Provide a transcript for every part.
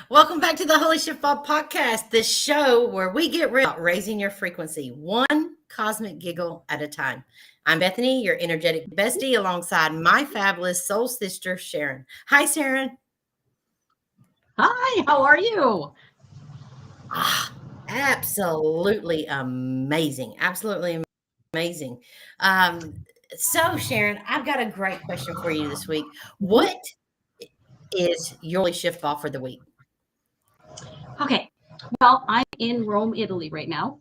Welcome back to the Holy Shiftball Podcast, the show where we get real about raising your frequency one cosmic giggle at a time. I'm Bethany, your energetic bestie, alongside my fabulous soul sister, Sharon. Hi, Sharon. Hi, how are you? Absolutely amazing. Absolutely amazing. So, Sharon, I've got a great question for you this week. Mhm. What is your Holy Shiftball for the week? Okay, well, I'm in Rome, Italy right now.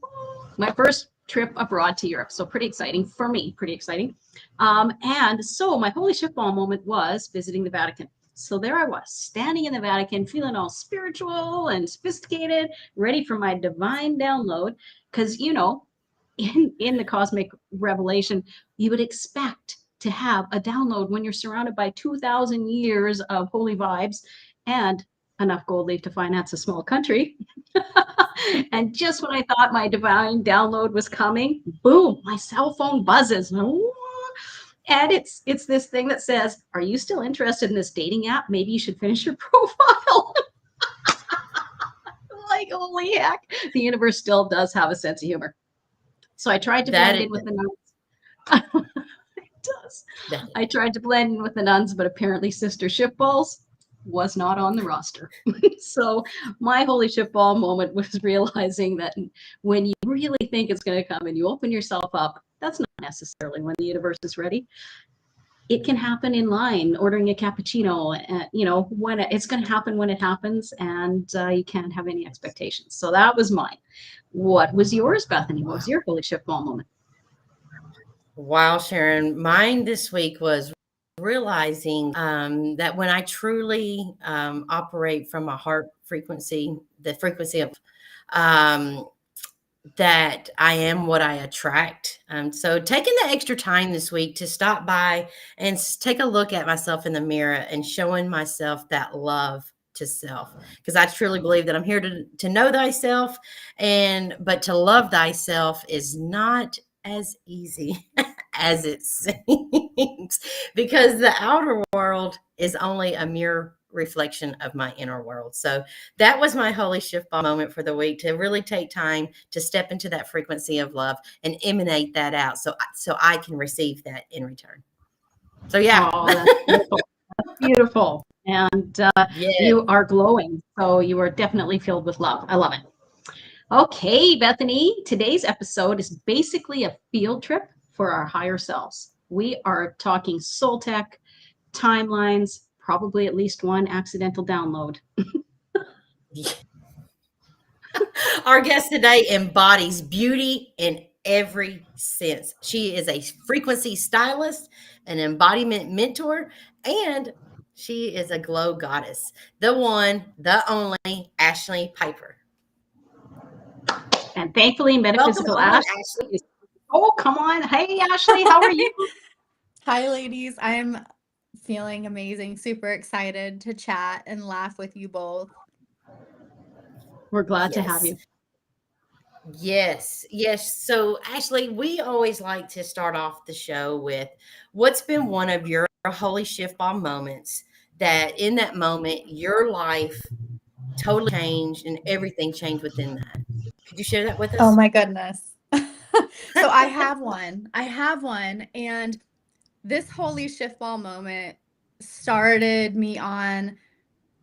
My first trip abroad to Europe, so pretty exciting for me, pretty exciting. And so my holy ship ball moment was visiting the Vatican. So there I was, standing in the Vatican, feeling all spiritual and sophisticated, ready for my divine download. Because, in the cosmic revelation, you would expect to have a download when you're surrounded by 2,000 years of holy vibes and enough gold leaf to finance a small country. And just when I thought my divine download was coming, boom, my cell phone buzzes. And it's this thing that says, "Are you still interested in this dating app? Maybe you should finish your profile." Like, holy heck, the universe still does have a sense of humor. So I tried to That blend is in with the nuns. It does. that. I tried to blend in with the nuns, but apparently Sister Shipballs was not on the roster. So my holy shipball moment was realizing that when you really think it's going to come and you open yourself up, that's not necessarily when the universe is ready. It can happen in line, ordering a cappuccino. When it's going to happen when it happens, and you can't have any expectations. So that was mine. What was yours, Bethany? What was your holy shipball moment? Wow, Sharon. Mine this week was realizing that when I truly operate from a heart frequency, the frequency of um, that I am what I attract. So taking the extra time this week to stop by and take a look at myself in the mirror and showing myself that love to self, because I truly believe that I'm here to know thyself, and but to love thyself is not as easy as it seems, because the outer world is only a mere reflection of my inner world. So that was my holy shift ball moment for the week, to really take time to step into that frequency of love and emanate that out, so I can receive that in return. So yeah. Oh, that's beautiful. That's beautiful. And Yeah. you are glowing. So you are definitely filled with love. I love it. Okay, Bethany, today's episode is basically a field trip for our higher selves. We are talking soul tech, timelines, probably at least one accidental download. Our guest today embodies beauty in every sense. She is a frequency stylist, an embodiment mentor, and she is a glow goddess. The one, the only Ashlea Piefer. And thankfully, Welcome Metaphysical on, Ash Ashley. is. Oh, come on. Hey, Ashley, how are you? Hi, ladies. I'm feeling amazing. Super excited to chat and laugh with you both. We're glad to have Yes. you. Yes. So, Ashley, we always like to start off the show with what's been one of your holy shift ball moments, that in that moment your life totally changed and everything changed within that. Could you share that with Oh us? my goodness. So I have one. I have one. And this holy shift ball moment started me on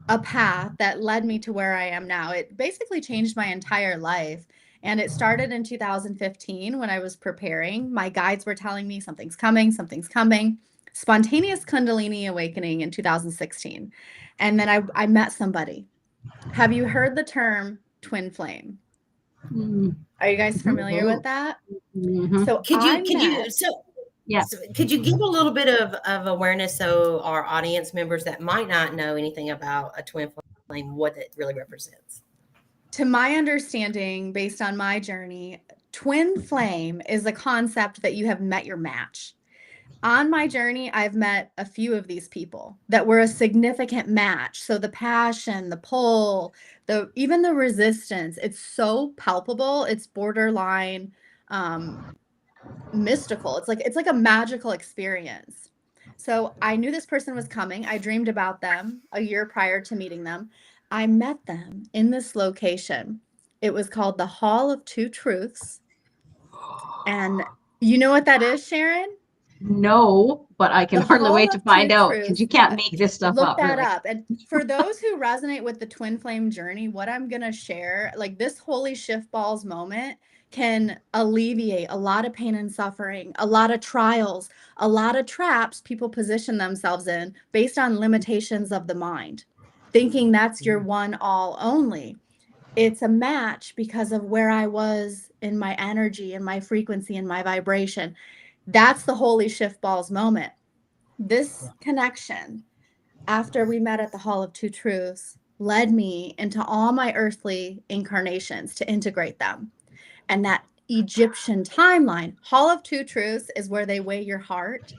a path that led me to where I am now. It basically changed my entire life. And it started in 2015 when I was preparing. My guides were telling me something's coming, something's coming. Spontaneous Kundalini awakening in 2016. And then I met somebody. Have you heard the term twin flame? Mm. Are you guys familiar with that? Mm-hmm. So Could I you could you met, so Yeah. so could you give a little bit of awareness, so our audience members that might not know anything about a twin flame, what it really represents? to my understanding, based on my journey, twin flame is the concept that you have met your match. On my journey, I've met a few of these people that were a significant match. So the passion, the pull, the even the resistance, it's so palpable. It's borderline um, mystical. It's like a magical experience. So I knew this person was coming. I dreamed about them a year prior to meeting them. I met them in this location. It was called the Hall of Two Truths. And you know what that is, Sharon? No, but I can The hardly Hall wait to of find Two out because Truths. you can't make this stuff Look up, that really. up. And for those who resonate with the twin flame journey, what I'm going to share, like this holy shift balls moment, can alleviate a lot of pain and suffering, a lot of trials, a lot of traps people position themselves in based on limitations of the mind, thinking that's your one all only. It's a match because of where I was in my energy and my frequency and my vibration. That's the holy shift balls moment. This connection, after we met at the Hall of Two Truths, led me into all my earthly incarnations to integrate them. And that Egyptian timeline, Hall of Two Truths, is where they weigh your heart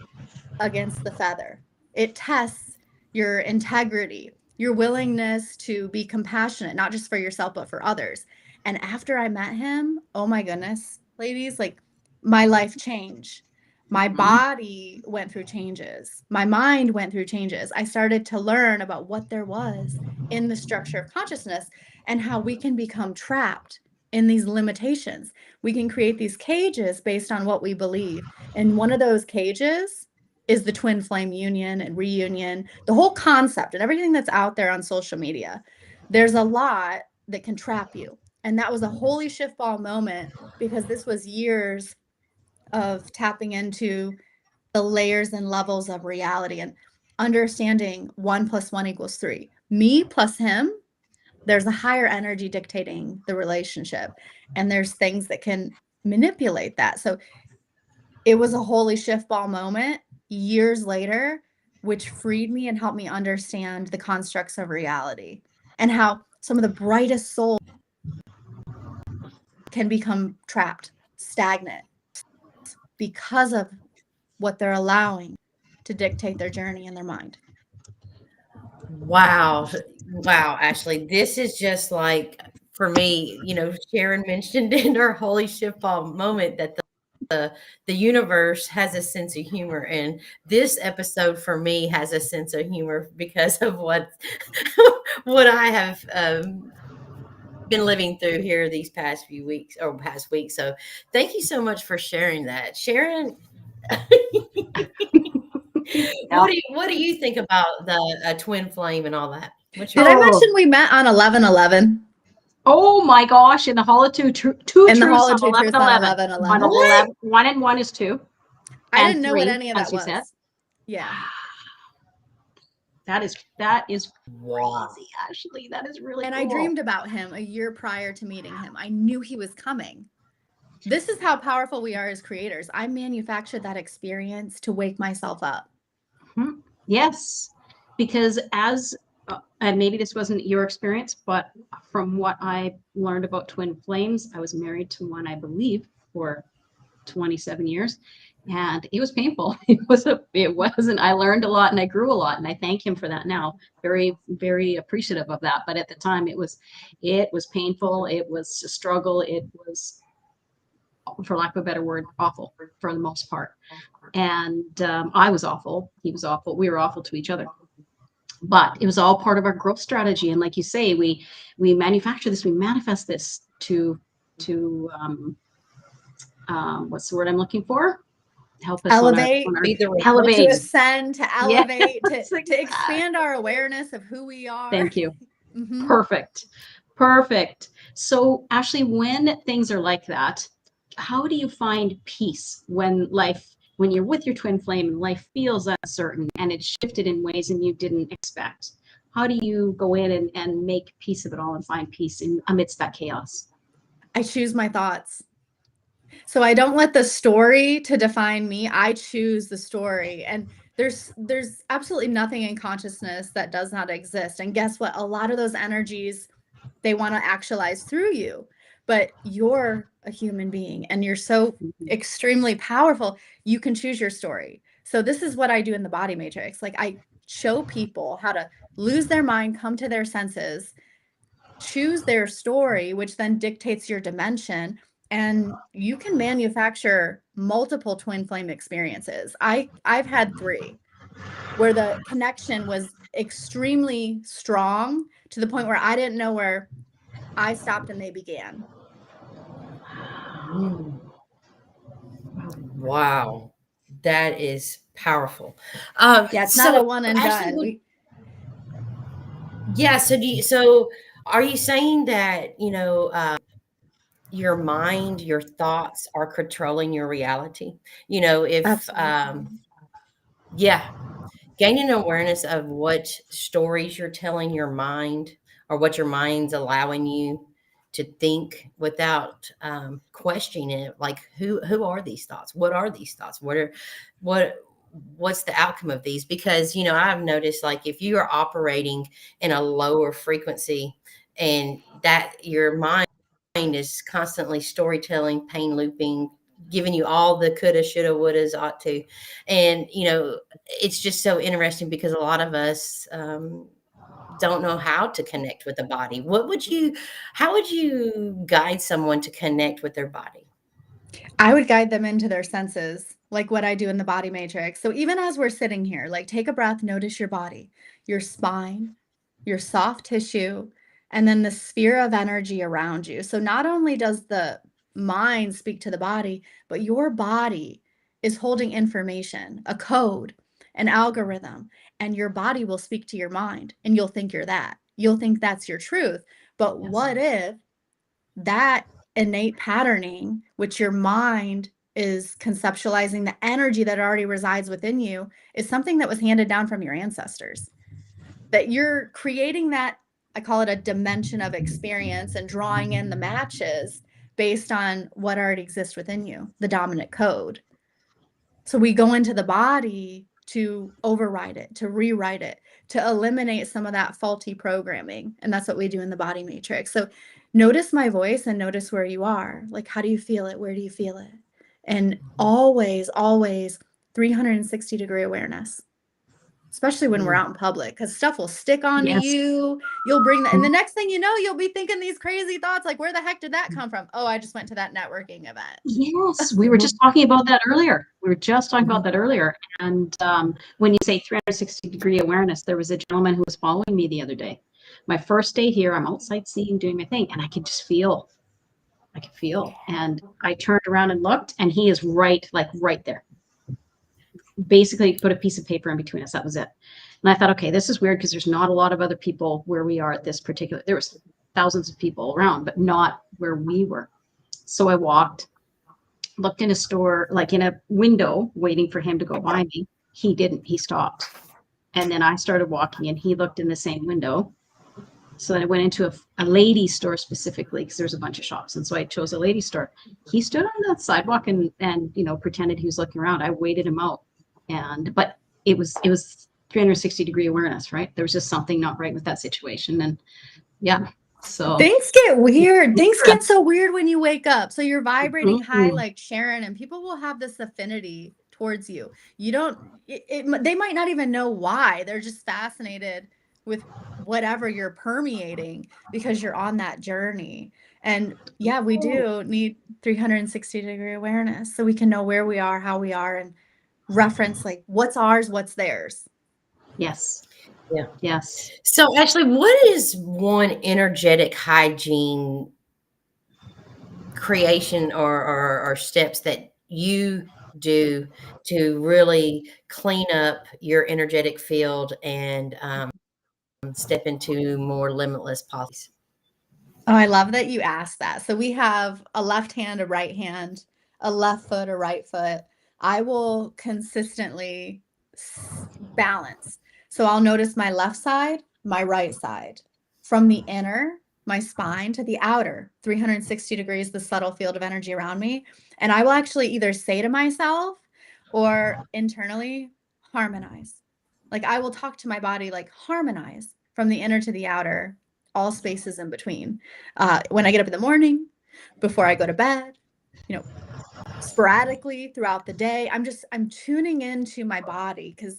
against the feather. It tests your integrity, your willingness to be compassionate, not just for yourself, but for others. And after I met him, oh my goodness, ladies, like my life changed. My body went through changes. My mind went through changes. I started to learn about what there was in the structure of consciousness and how we can become trapped in these limitations. We can create these cages based on what we believe. And one of those cages is the twin flame union and reunion, the whole concept and everything that's out there on social media. There's a lot that can trap you. And that was a holy shift ball moment because this was years of tapping into the layers and levels of reality and understanding 1 + 1 = 3. Me plus him, there's a higher energy dictating the relationship. And there's things that can manipulate that. So it was a holy shift ball moment years later, which freed me and helped me understand the constructs of reality and how some of the brightest souls can become trapped, stagnant because of what they're allowing to dictate their journey in their mind. Wow. Wow, Ashley. This is just like for me, Sharon mentioned in her holy shift ball moment that the universe has a sense of humor. And this episode for me has a sense of humor because of what what I have been living through here these past few weeks or past week. So thank you so much for sharing that. Sharon, what do you think about the twin flame and all that? What's your Did I thought? mention we met on 11/11? Oh my gosh, in the Hall of Two Truths In the Hall on of Two Truths on 11/11. 11/11. 11, 1 and 1 is 2. I And didn't know 3, what any of that as you said. was. Yeah. That is Wow. crazy, Ashley. That is really And cool. I dreamed about him a year prior to meeting him. I knew he was coming. This is how powerful we are as creators. I manufactured that experience to wake myself up. Yes, because and maybe this wasn't your experience, but from what I learned about twin flames, I was married to one, I believe, for 27 years. And it was painful. It wasn't, I learned a lot and I grew a lot. And I thank him for that now. Very, very appreciative of that. But at the time it was painful. It was a struggle. It was, for lack of a better word, awful for the most part. And I was awful. He was awful. We were awful to each other. But it was all part of our growth strategy. And like you say, we manufacture this, we manifest this to what's the word I'm looking for? Help us elevate, elevate, to ascend, to elevate, yes, to expand our awareness of who we are. Thank you. Mm-hmm. Perfect. So Ashley, when things are like that, how do you find peace when you're with your twin flame and life feels uncertain and it's shifted in ways and you didn't expect? How do you go in and make peace of it all and find peace amidst that chaos? I choose my thoughts. So I don't let the story to define me. I choose the story. And there's absolutely nothing in consciousness that does not exist. And guess what? A lot of those energies, they want to actualize through you. But you're a human being and you're so extremely powerful. You can choose your story. So this is what I do in the body matrix. Like I show people how to lose their mind, come to their senses, choose their story, which then dictates your dimension. And you can manufacture multiple twin flame experiences. I've had 3. where the connection was extremely strong to the point where I didn't know where I stopped and they began. Wow, that is powerful. Yeah, it's not a So one and actually, done. yeah. So are you saying that your mind, your thoughts are controlling your reality? If Absolutely. yeah, gaining awareness of what stories you're telling your mind or what your mind's allowing you to think without questioning it, like who are these thoughts, what are these thoughts, what what's the outcome of these? Because I've noticed, like, if you are operating in a lower frequency and that your mind is constantly storytelling, pain looping, giving you all the coulda, shoulda, wouldas, ought to. And, it's just so interesting because a lot of us don't know how to connect with the body. How would you guide someone to connect with their body? I would guide them into their senses, like what I do in the body matrix. So even as we're sitting here, like take a breath, notice your body, your spine, your soft tissue, and then the sphere of energy around you. So not only does the mind speak to the body, but your body is holding information, a code, an algorithm, and your body will speak to your mind and you'll think you're that. You'll think that's your truth. But Yes. what if that innate patterning, which your mind is conceptualizing the energy that already resides within you, is something that was handed down from your ancestors? That you're creating that, I call it a dimension of experience, and drawing in the matches based on what already exists within you, the dominant code. So we go into the body to override it, to rewrite it, to eliminate some of that faulty programming. And that's what we do in the body matrix. So notice my voice and notice where you are. Like, how do you feel it? Where do you feel it? And always, always 360-degree awareness, especially when we're out in public, because stuff will stick onto Yes. you. You'll bring that. And the next thing you know, you'll be thinking these crazy thoughts like, where the heck did that come from? Oh, I just went to that networking event. Yes, we were just talking about that earlier. And when you say 360-degree awareness, there was a gentleman who was following me the other day. My first day here, I'm outside seeing, doing my thing, and I could just feel. I could feel. And I turned around and looked, and he is right there. Basically, put a piece of paper in between us. That was it. And I thought, okay, this is weird because there's not a lot of other people where we are at this particular. There was thousands of people around, but not where we were. So I walked, looked in a store, like in a window, waiting for him to go by me. He didn't. He stopped. And then I started walking, and he looked in the same window. So then I went into a ladies store specifically because there's a bunch of shops. And so I chose a ladies store. He stood on the sidewalk and pretended he was looking around. I waited him out. But it was 360-degree awareness, right? There was just something not right with that situation. And yeah. So things get weird. Things get so weird when you wake up. So you're vibrating high like Sharon, and people will have this affinity towards you. You don't, they might not even know why. They're just fascinated with whatever you're permeating because you're on that journey. And yeah, we do need 360-degree awareness so we can know where we are, how we are, and reference like what's ours, what's theirs. Yes. Yeah. Yes. So Ashley, what is one energetic hygiene creation or steps that you do to really clean up your energetic field and step into more limitless possibilities? Oh, I love that you asked that. So we have a left hand, a right hand, a left foot, a right foot. I will consistently balance. So I'll notice my left side, my right side, from the inner, my spine, to the outer, 360 degrees, the subtle field of energy around me. And I will actually either say to myself or internally, harmonize. Like I will talk to my body like harmonize from the inner to the outer, all spaces in between. When I get up in the morning, before I go to bed, sporadically throughout the day, I'm tuning into my body because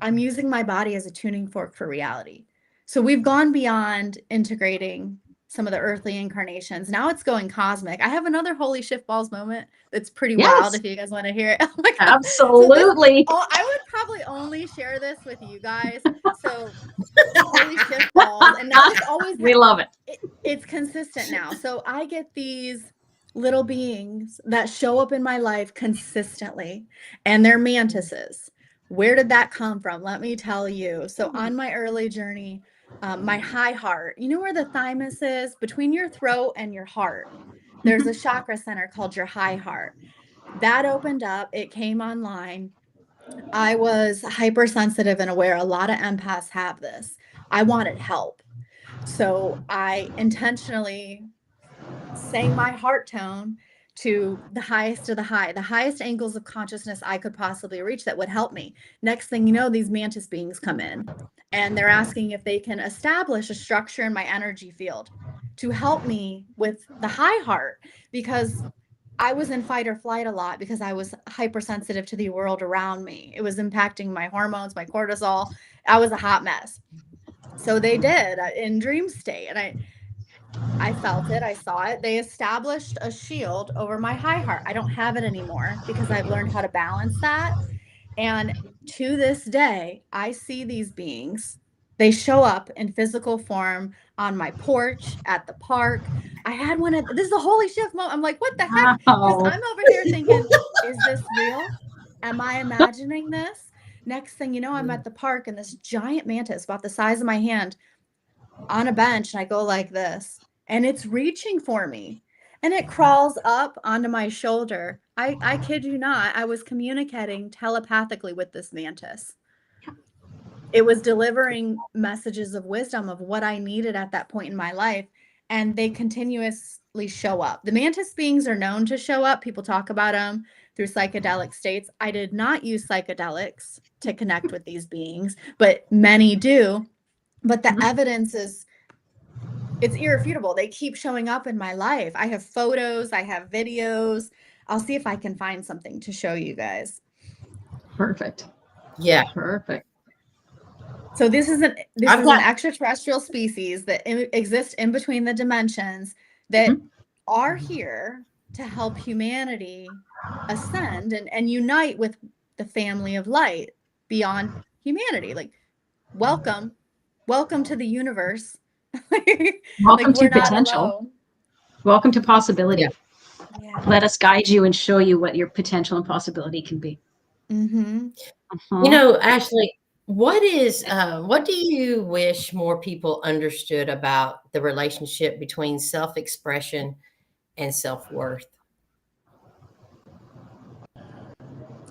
I'm using my body as a tuning fork for reality. So we've gone beyond integrating some of the earthly incarnations. Now it's going cosmic. I have another holy Shiftballs moment that's pretty wild Yes, if you guys want to hear it. Oh my God. absolutely. I would probably only share this with you guys. So holy Shiftballs. And now it's always We love it. it's consistent now. So I get these little beings that show up in my life consistently, and they're mantises. Where did that come from? Let me tell you. So on my early journey, my high heart, you know where the thymus is? Between your throat and your heart, there's a chakra center called your high heart. That opened up. It came online. I was hypersensitive and aware. A lot of empaths have this. I wanted help. So I intentionally sang my heart tone to the highest of the highest angles of consciousness I could possibly reach that would help me. Next thing you know, these mantis beings come in and they're asking if they can establish a structure in my energy field to help me with the high heart, because I was in fight or flight a lot because I was hypersensitive to the world around me. It was impacting my hormones, my cortisol. I was a hot mess. So they did in dream state, and I felt it. I saw it. They established a shield over my high heart. I don't have it anymore because I've learned how to balance that. And to this day, I see these beings. They show up in physical form on my porch, at the park. I had one this is a holy shift moment. I'm like, what the heck? Because Wow. I'm over here thinking, is this real? Am I imagining this? Next thing you know, I'm at the park and this giant mantis about the size of my hand on a bench, and I go like this, and it's reaching for me, and it crawls up onto my shoulder. I kid you not, I was communicating telepathically with this mantis. It was delivering messages of wisdom of what I needed at that point in my life, and they continuously show up. The mantis beings are known to show up. People talk about them through psychedelic states. I did not use psychedelics to connect with these beings, but many do. But the evidence is, it's irrefutable. They keep showing up in my life. I have photos, I have videos. I'll see if I can find something to show you guys. Perfect. Yeah. Perfect. So this is an extraterrestrial species that exists in between the dimensions that are here to help humanity ascend and unite with the family of light beyond humanity. Like, welcome to the universe. Welcome Like, we're to not potential. alone. Welcome to possibility. Yeah. Let us guide you and show you what your potential and possibility can be. Mm-hmm. You know, Ashley, what do you wish more people understood about the relationship between self-expression and self-worth?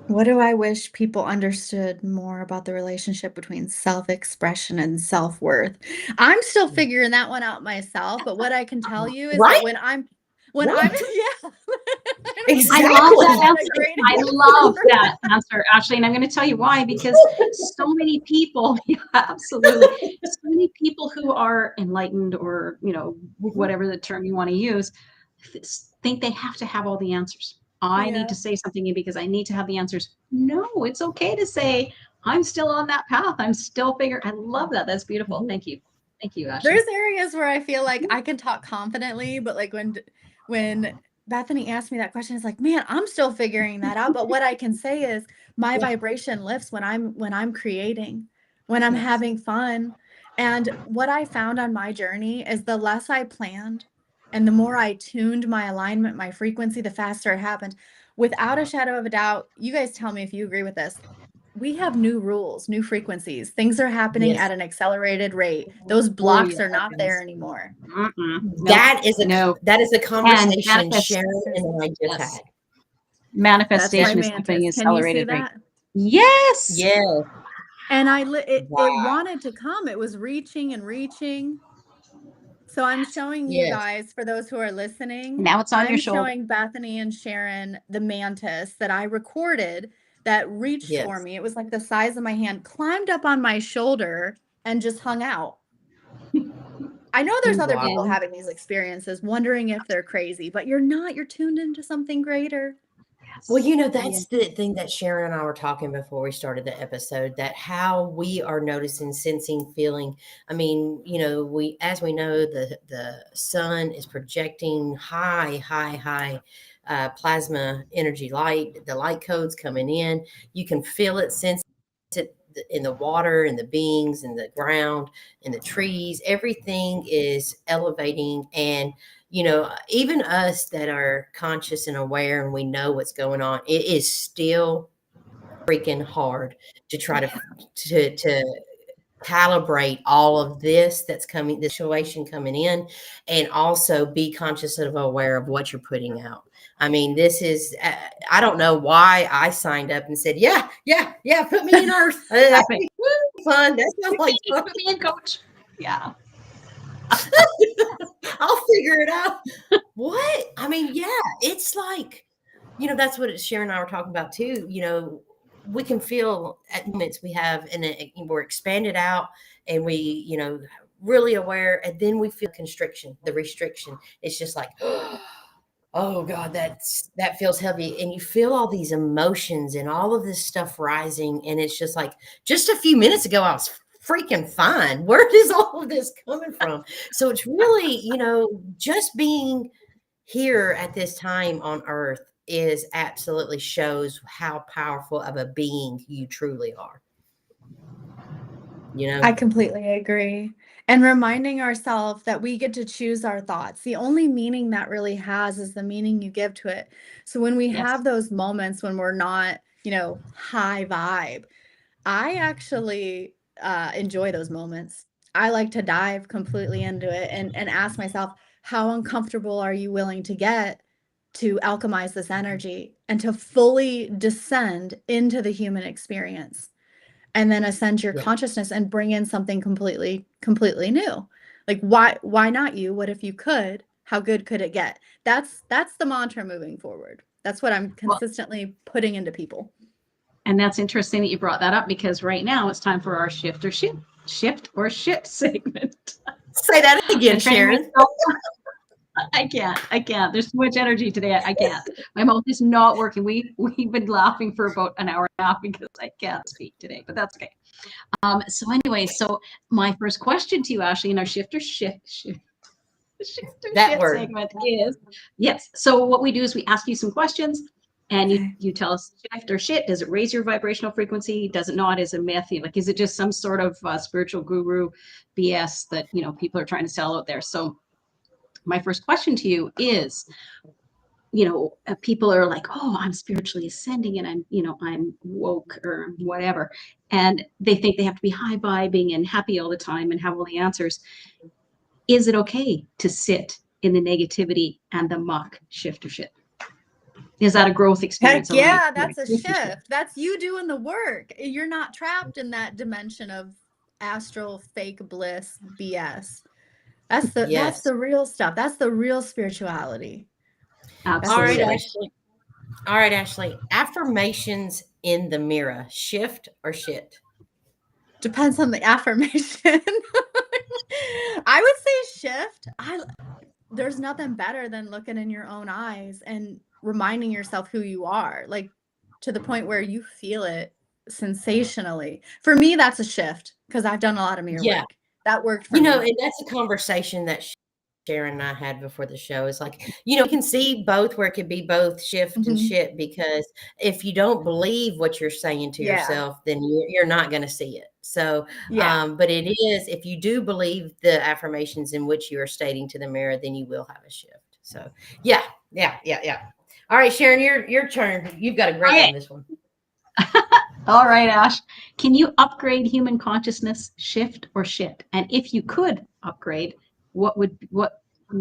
What do I wish people understood more about the relationship between self-expression and self-worth? I'm still figuring that one out myself, but what I can tell you is that Right? I'm Right. yeah. I love Exactly. that That's a answer. great I answer. love that answer, Ashley. And I'm going to tell you why, because so many people, yeah, absolutely, so many people who are enlightened or, whatever the term you want to use, think they have to have all the answers. I need to say something because I need to have the answers. No, it's okay to say, I'm still on that path. I'm still figuring. I love that. That's beautiful. Thank you. Thank you, Ashley. There's areas where I feel like I can talk confidently, but like when Bethany asked me that question, it's like, man, I'm still figuring that out. But what I can say is my vibration lifts when I'm creating, when I'm having fun. And what I found on my journey is the less I planned and the more I tuned my alignment, my frequency, the faster it happened. Without a shadow of a doubt, you guys tell me if you agree with this. We have new rules, new frequencies. Things are happening Yes. at an accelerated rate. Those blocks are not there anymore. That is a conversation Sharon and I just had. Manifestation is happening at Can you see accelerated rate. that? Yes. Yeah. And it wanted to come. It was reaching and reaching. So I'm showing you guys, for those who are listening, Now it's on your shoulder. I'm showing Bethany and Sharon the mantis that I recorded that reached for me. It was like the size of my hand, climbed up on my shoulder and just hung out. I know there's other people having these experiences, wondering if they're crazy, but you're not. You're tuned into something greater. Well, Yes. that's the thing that Sharon and I were talking before we started the episode, that how we are noticing, sensing, feeling. I mean, as we know, the sun is projecting high plasma energy light. The light codes coming in. You can feel it, sense it in the water, in the beings, in the ground, in the trees. Everything is elevating, and even us that are conscious and aware and we know what's going on, it is still freaking hard to try to calibrate all of this that's coming, the situation coming in, and also be conscious of aware of what you're putting out. I mean, this is, I don't know why I signed up and said, yeah, put me in Earth. That'd be fun. That sounds like fun. Put me in, coach. Yeah. I'll figure it out. What? I mean, yeah, it's like, that's what Sharon and I were talking about too. We can feel at moments we have, and we're expanded out, and we, really aware, and then we feel the restriction. It's just like, oh God, that feels heavy. And you feel all these emotions and all of this stuff rising. And it's just like, just a few minutes ago, I was freaking fine. Where is all of this coming from? So it's really, just being here at this time on Earth is absolutely shows how powerful of a being you truly are. I completely agree. And reminding ourselves that we get to choose our thoughts. The only meaning that really has is the meaning you give to it. So when we have those moments when we're not, high vibe, I actually enjoy those moments. I like to dive completely into it and ask myself, how uncomfortable are you willing to get to alchemize this energy and to fully descend into the human experience? And then ascend your consciousness and bring in something completely new. Like, why not you? What if you could? How good could it get? That's the mantra moving forward. That's what I'm consistently putting into people. And that's interesting that you brought that up, because right now it's time for our shift or shit segment. Say that again, Sharon. I can't. There's too much energy today. I can't. My mouth is not working. We've been laughing for about an hour and a half because I can't speak today, but that's okay. So anyway, my first question to you, Ashley, in our shift or shit segment is, yes. So what we do is we ask you some questions, and you tell us shift or shit. Does it raise your vibrational frequency? Does it not? Is it a myth? Like, is it just some sort of spiritual guru BS that people are trying to sell out there? So my first question to you is, people are like, oh, I'm spiritually ascending and I'm woke or whatever. And they think they have to be high vibing and happy all the time and have all the answers. Is it okay to sit in the negativity and the muck, shift or shit? Is that a growth experience? Heck yeah, that's a shift. That's you doing the work. You're not trapped in that dimension of astral fake bliss BS. That's the real stuff. That's the real spirituality. Absolutely. All right, Ashley. Affirmations in the mirror, shift or shit? Depends on the affirmation. I would say shift. There's nothing better than looking in your own eyes and reminding yourself who you are, like to the point where you feel it sensationally. For me, that's a shift because I've done a lot of mirror work. That worked for me. And that's a conversation that Sharon and I had before the show. Is like, you can see both, where it could be both shift and shit, because if you don't believe what you're saying to yourself, then you're not going to see it. So, but it is, if you do believe the affirmations in which you are stating to the mirror, then you will have a shift. So yeah. All right, Sharon, your turn. You've got a great one on this one. All right, Ash. Can you upgrade human consciousness, shift or shit? And if you could upgrade, what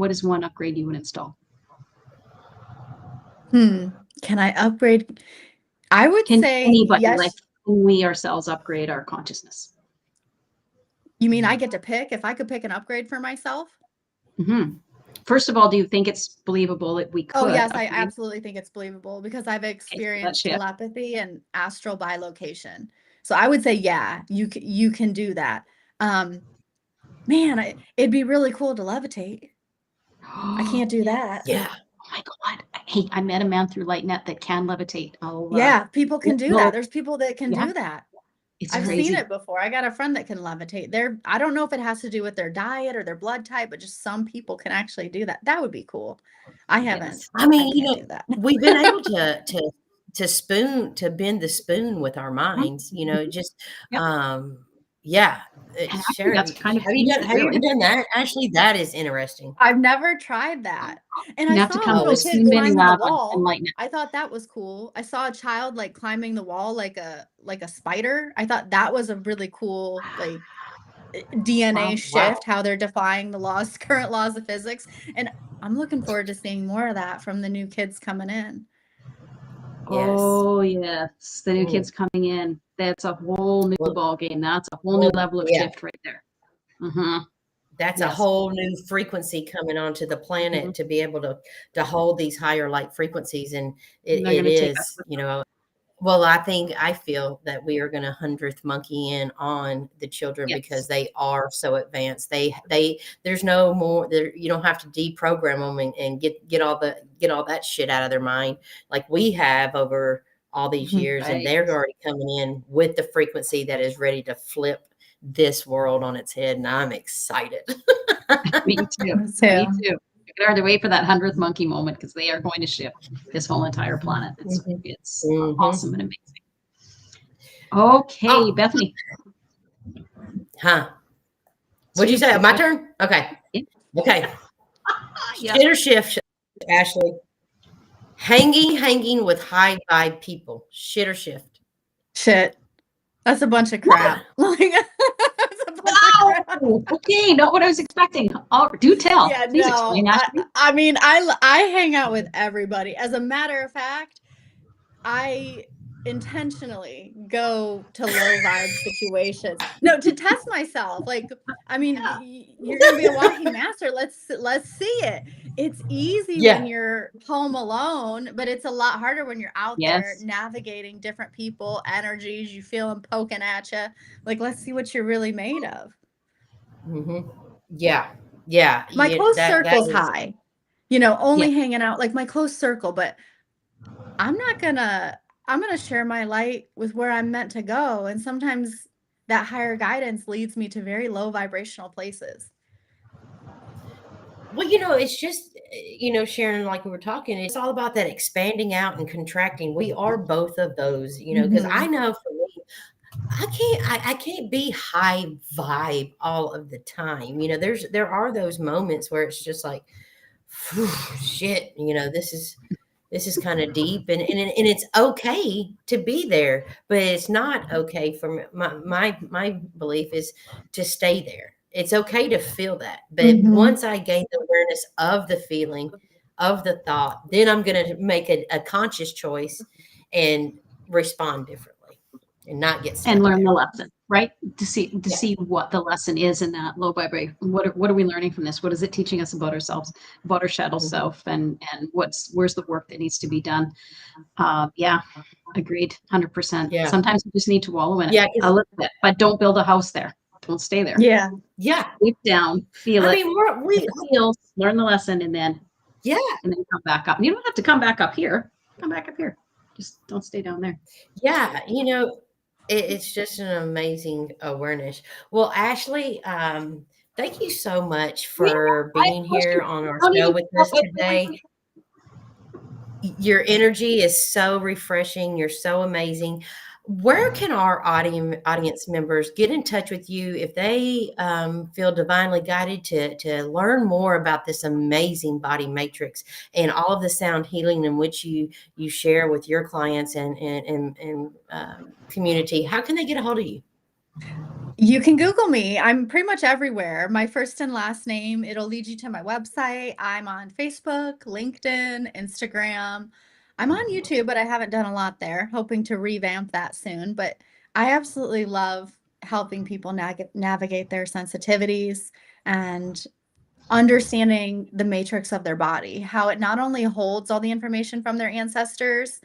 is one upgrade you would install? Can I upgrade? I would say anybody, yes. Like, can we ourselves upgrade our consciousness? You mean I get to pick? If I could pick an upgrade for myself? Mm-hmm. First of all, do you think it's believable that we could? Oh, yes, I absolutely think it's believable because I've experienced telepathy and astral bilocation. So I would say, yeah, you can do that. Man, it'd be really cool to levitate. I can't do that. Yeah. Oh my God. Hey, I met a man through LightNet that can levitate. Yeah, people can do no, that. There's people that can yeah, do that. it's I've crazy. seen it before. I got a friend that can levitate. I don't know if it has to do with their diet or their blood type, but just some people can actually do that. That would be cool. I haven't. Yes. I mean, I can't do that. we've been able to bend the spoon with our minds, just Yep. yeah. And actually, Sharon, that's kind of have you really. done that? Ashley, that is interesting. I've never tried that. And You I have to saw come a to little a kid spoon bending climbing the lab on wall. LightNet. I thought that was cool. I saw a child like climbing the wall like a spider. I thought that was a really cool like DNA Wow. shift, how they're defying the laws, current laws of physics. And I'm looking forward to seeing more of that from the new kids coming in. Yes. Oh yes, the new Ooh. kids coming in. That's a whole new Well, ball game. That's a whole new level of yeah. shift right there. Mm-hmm. That's a Yes. whole new frequency coming onto the planet to be able to hold these higher light frequencies. And They're it gonna take us is, with well, I feel that we are going to 100th monkey in on the children Yes. because they are so advanced. There's no more there. You don't have to deprogram them and get all that shit out of their mind like we have over all these years. Right. And they're already coming in with the frequency that is ready to flip this world on its head. And I'm excited. Me too. Me too. I can hardly wait for that 100th monkey moment because they are going to shift this whole entire planet. It's awesome and amazing. Okay, Bethany. Huh? What'd you say? My turn? Okay. Yeah. Okay. Yeah. Shit or shift, Ashley. Hanging with high vibe people. Shit or shift. Shit. That's a bunch of crap. Wow. Okay, not what I was expecting. Oh, do tell. Yeah, Please no. explain, Ashley. I mean, I hang out with everybody. As a matter of fact, I intentionally go to low vibe situations. No, to test myself. Like, I mean, you're gonna be a walking master. Let's see it. It's easy when you're home alone, but it's a lot harder when you're out there navigating different people, energies. You feel them poking at you. Like, let's see what you're really made of. Mm-hmm. Yeah. Yeah. My close circle's high. Only hanging out like my close circle, but I'm gonna share my light with where I'm meant to go. And sometimes that higher guidance leads me to very low vibrational places. Well, it's just, Sharon, like we were talking, it's all about that expanding out and contracting. We are both of those, because I know for me, I can't be high vibe all of the time. There are those moments where it's just like, shit, this is kind of deep and it's okay to be there, but it's not okay for me. My belief is to stay there. It's okay to feel that. But once I gain the awareness of the feeling, of the thought, then I'm going to make a conscious choice and respond differently and not get stuck and learn there. the lesson, right? To see what the lesson is in that low vibration. What are we learning from this? What is it teaching us about ourselves, about our shadow self, and where's the work that needs to be done? Yeah, agreed, 100%. Yeah. Sometimes you just need to wallow in it a little bit, but don't build a house there. Don't stay there. Yeah. Deep down, feel it. I mean, we feel, learn the lesson, and then and then come back up. You don't have to come back up here. Come back up here. Just don't stay down there. Yeah, it's just an amazing awareness. Well, Ashley, thank you so much for being here on our show with us today. Your energy is so refreshing. You're so amazing. Where can our audience members get in touch with you if they feel divinely guided to learn more about this amazing body matrix and all of the sound healing in which you share with your clients and community? How can they get a hold of you? You can Google me. I'm pretty much everywhere. My first and last name, it'll lead you to my website. I'm on Facebook, LinkedIn, Instagram. I'm on YouTube, but I haven't done a lot there. Hoping to revamp that soon. But I absolutely love helping people navigate their sensitivities and understanding the matrix of their body, how it not only holds all the information from their ancestors,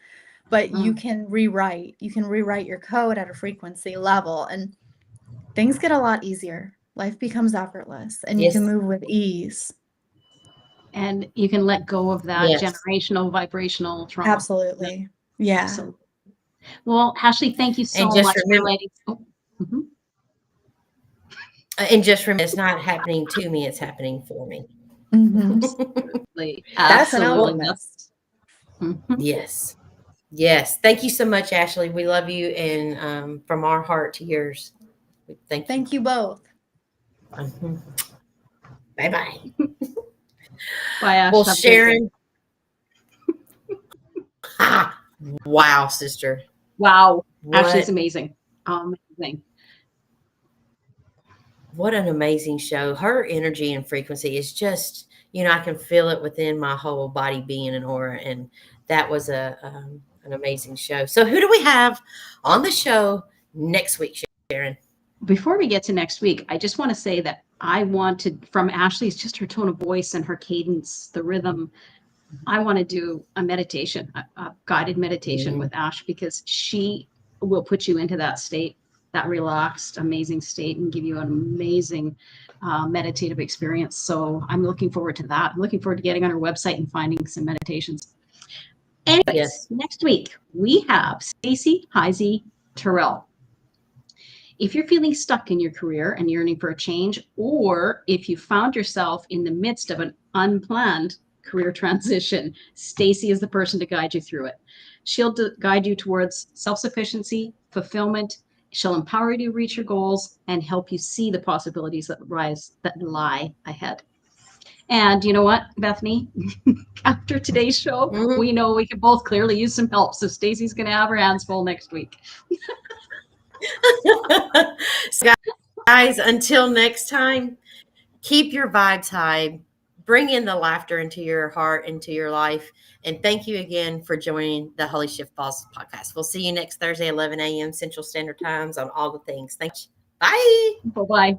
but you can rewrite your code at a frequency level, and things get a lot easier. Life becomes effortless and you can move with ease. and you can let go of that Yes. generational vibrational trauma. Absolutely. Yeah. So, well, Ashley, thank you so And just much remember- for letting. Oh, mhm. And just remember, it's not happening to me, it's happening for me. Mhm. Absolutely. That's an Absolutely. alchemist. Mhm. Yes. Yes. Thank you so much, Ashley. We love you. And from our heart to yours, thank you. Thank you both. Bye-bye. Bye, Ash. Well, Have a great day. Sharon. Wow, sister. Wow. Ashley's What, amazing. Amazing. what an amazing show. Her energy and frequency is just, I can feel it within my whole body, being and aura. And that was an amazing show. So who do we have on the show next week, Sharon? Before we get to next week, I just want to say that I wanted from Ashley's, just her tone of voice and her cadence, the rhythm. I want to do a meditation, a guided meditation with Ash, because she will put you into that state, that relaxed, amazing state, and give you an amazing meditative experience. So I'm looking forward to that. I'm looking forward to getting on her website and finding some meditations. Anyways, Yes. next week we have Stacey Heisey Terrell. If you're feeling stuck in your career and yearning for a change, or if you found yourself in the midst of an unplanned career transition, Stacey is the person to guide you through it. She'll guide you towards self-sufficiency, fulfillment. She'll empower you to reach your goals and help you see the possibilities that lie ahead. And you know what, Bethany? After today's show, we know we can both clearly use some help. So Stacey's going to have her hands full next week. So guys, until next time, keep your vibes high. Bring in the laughter into your heart, into your life. And thank you again for joining the Holy Shiftballs podcast. We'll see you next Thursday, 11 a.m. Central Standard Times on all the things. Thanks. Bye. Bye-bye.